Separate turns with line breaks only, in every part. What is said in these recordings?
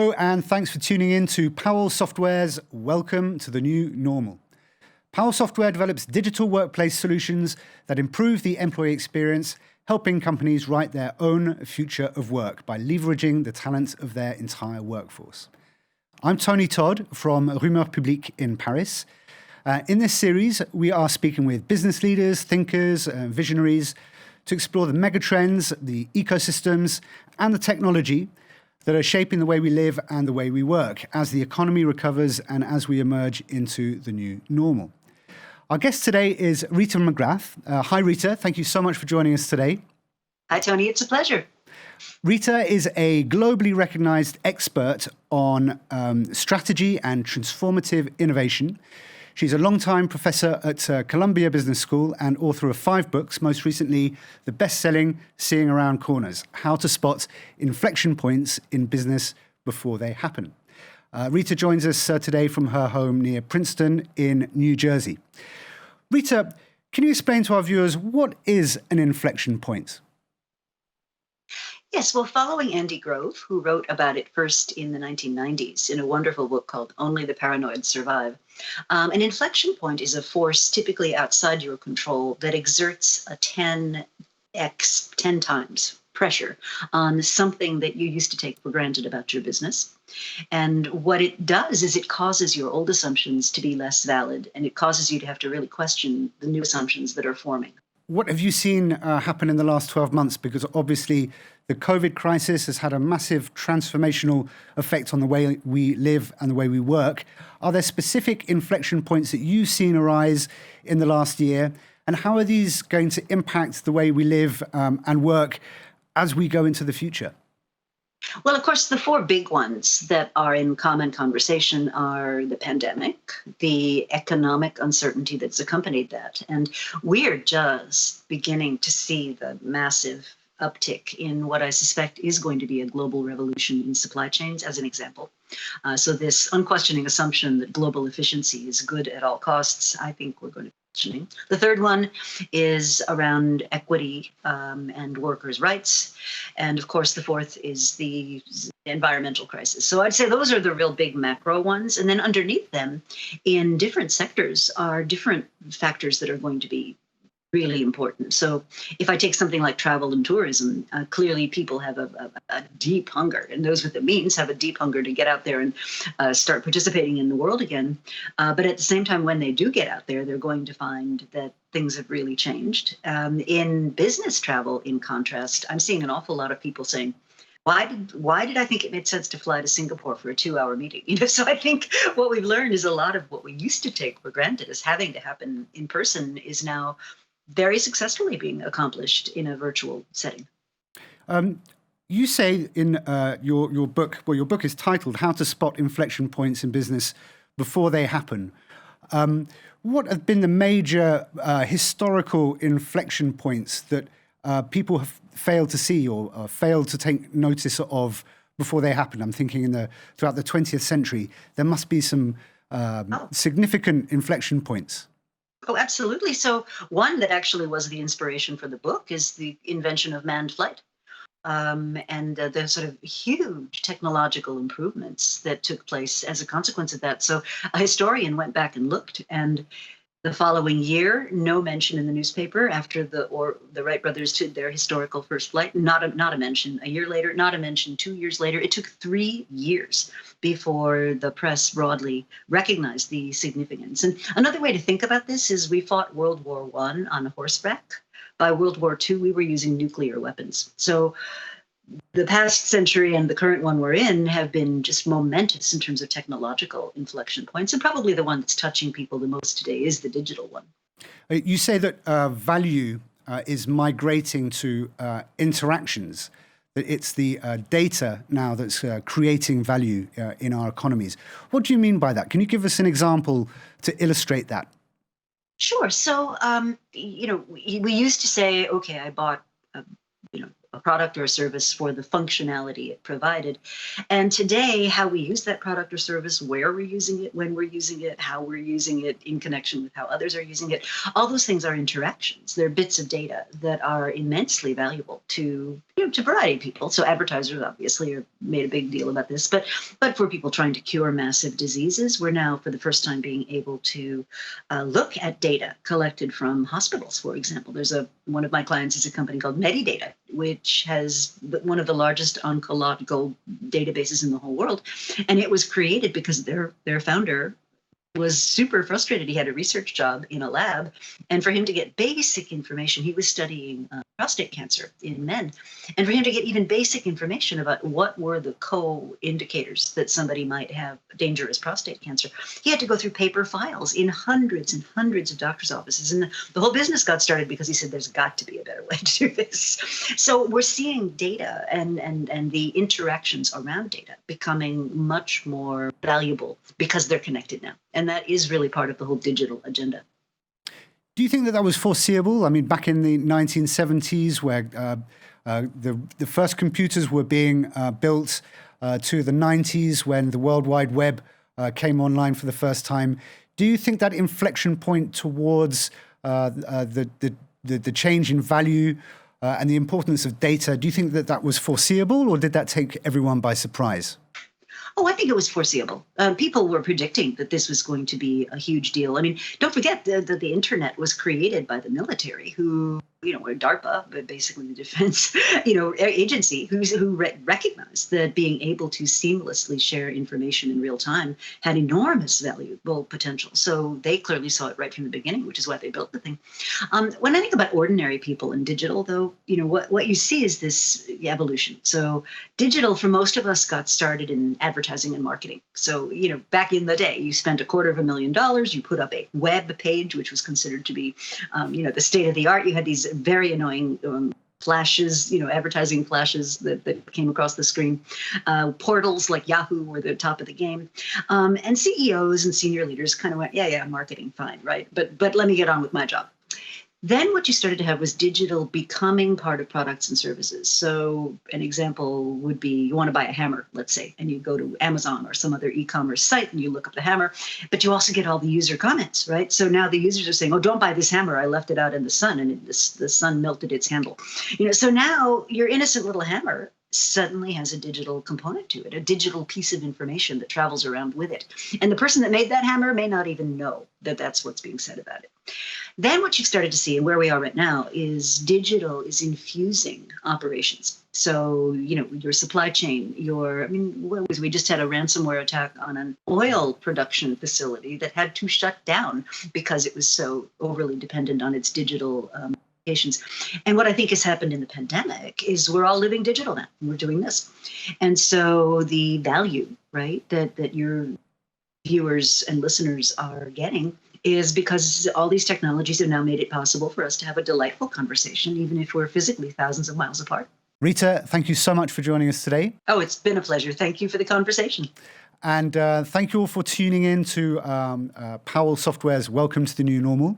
Hello, and thanks for tuning in to Powell Software's Welcome to the New Normal. Powell Software develops digital workplace solutions that improve the employee experience, helping companies write their own future of work by leveraging the talent of their entire workforce. I'm Tony Todd from Rumeur Publique in Paris. In this series, we are speaking with business leaders, thinkers, visionaries to explore the megatrends, the ecosystems, and the technology that are shaping the way we live and the way we work as the economy recovers and as we emerge into the new normal. Our guest today is Rita McGrath. Hi, Rita. Thank you so much for joining us today.
Hi, Tony. It's a pleasure.
Rita is a globally recognized expert on strategy and transformative innovation. She's a longtime professor at Columbia Business School and author of 5 books, most recently the best-selling Seeing Around Corners, How to Spot Inflection Points in Business Before They Happen. Rita joins us today from her home near Princeton in New Jersey. Rita, can you explain to our viewers what is an inflection point?
Yes, well, following Andy Grove, who wrote about it first in the 1990s in a wonderful book called Only the Paranoid Survive, an inflection point is a force typically outside your control that exerts a 10 times pressure on something that you used to take for granted about your business. And what it does is it causes your old assumptions to be less valid, and it causes you to have to really question the new assumptions that are forming.
What have you seen happen in the last 12 months? Because obviously the COVID crisis has had a massive transformational effect on the way we live and the way we work. Are there specific inflection points that you've seen arise in the last year? And how are these going to impact the way we live and work as we go into the future?
Well, of course, the 4 big ones that are in common conversation are the pandemic, the economic uncertainty that's accompanied that. And we're just beginning to see the massive uptick in what I suspect is going to be a global revolution in supply chains, as an example. So this unquestioning assumption that global efficiency is good at all costs, I think we're going to be questioning. The third one is around equity and workers' rights. And of course, the fourth is the environmental crisis. So I'd say those are the real big macro ones. And then underneath them, in different sectors, are different factors that are going to be really important. So if I take something like travel and tourism, clearly people have a deep hunger, and those with the means have a deep hunger to get out there and start participating in the world again. But at the same time, when they do get out there, they're going to find that things have really changed. In business travel, in contrast, I'm seeing an awful lot of people saying, why did I think it made sense to fly to Singapore for a 2-hour meeting? So I think what we've learned is a lot of what we used to take for granted as having to happen in person is now very successfully being accomplished in a virtual setting.
You say in your book, well, your book is titled How to Spot Inflection Points in Business Before They Happen. What have been the major historical inflection points that people have failed to see or failed to take notice of before they happen? I'm thinking throughout the 20th century, there must be some significant inflection points.
Oh, absolutely. So one that actually was the inspiration for the book is the invention of manned flight and the sort of huge technological improvements that took place as a consequence of that. So a historian went back and looked, and the following year, no mention in the newspaper after the Wright brothers did their historical first flight. Not a mention. A year later, not a mention. 2 years later, it took 3 years before the press broadly recognized the significance. And another way to think about this is we fought World War I on horseback. By World War II, we were using nuclear weapons. So the past century and the current one we're in have been just momentous in terms of technological inflection points. And probably the one that's touching people the most today is the digital one.
You say that value is migrating to interactions, that it's the data now that's creating value in our economies. What do you mean by that? Can you give us an example to illustrate that?
Sure. So, we used to say, okay, I bought a product or a service for the functionality it provided. And today, how we use that product or service, where we're using it, when we're using it, how we're using it in connection with how others are using it, all those things are interactions. They're bits of data that are immensely valuable to a variety of people. So advertisers obviously are made a big deal about this, but for people trying to cure massive diseases, we're now for the first time being able to look at data collected from hospitals, for example. One of my clients is a company called Medidata, which has one of the largest oncological databases in the whole world. And it was created because their founder was super frustrated. He had a research job in a lab, and for him to get basic information, he was studying prostate cancer in men, and for him to get even basic information about what were the co-indicators that somebody might have dangerous prostate cancer, he had to go through paper files in hundreds and hundreds of doctors' offices. And the whole business got started because he said, there's got to be a better way to do this. So we're seeing data and the interactions around data becoming much more valuable because they're connected now. And that is really part of the whole digital agenda.
Do you think that was foreseeable? I mean, back in the 1970s, where the first computers were being built, to the 90s when the World Wide Web came online for the first time, do you think that inflection point towards the change in value and the importance of data, do you think that was foreseeable, or did that take everyone by surprise?
Oh, I think it was foreseeable. People were predicting that this was going to be a huge deal. I mean, don't forget that the internet was created by the military, who, or DARPA, but basically the defense, agency, who recognized that being able to seamlessly share information in real time had enormous valuable potential. So they clearly saw it right from the beginning, which is why they built the thing. When I think about ordinary people in digital, though, what you see is this evolution. So digital, for most of us, got started in advertising and marketing. So, back in the day, you spent $250,000, you put up a web page, which was considered to be, the state of the art. You had these very annoying flashes, advertising flashes that came across the screen. Portals like Yahoo were the top of the game. And CEOs and senior leaders kind of went, yeah, marketing, fine, right? But let me get on with my job. Then what you started to have was digital becoming part of products and services. So an example would be you want to buy a hammer, let's say, and you go to Amazon or some other e-commerce site and you look up the hammer, but you also get all the user comments, right? So now the users are saying, oh, don't buy this hammer. I left it out in the sun and the sun melted its handle. So now your innocent little hammer suddenly has a digital component to it, a digital piece of information that travels around with it. And the person that made that hammer may not even know that that's what's being said about it. Then what you've started to see, and where we are right now, is digital is infusing operations. So, your supply chain, we just had a ransomware attack on an oil production facility that had to shut down because it was so overly dependent on its digital applications. And what I think has happened in the pandemic is we're all living digital now. We're doing this. And so the value, right, that your viewers and listeners are getting is because all these technologies have now made it possible for us to have a delightful conversation, even if we're physically thousands of miles apart.
Rita, thank you so much for joining us today.
Oh, it's been a pleasure. Thank you for the conversation.
And thank you all for tuning in to Powell Software's Welcome to the New Normal.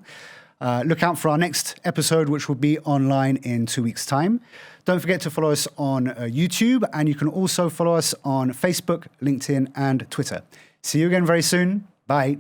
Look out for our next episode, which will be online in 2 weeks' time. Don't forget to follow us on YouTube, and you can also follow us on Facebook, LinkedIn, and Twitter. See you again very soon. Bye.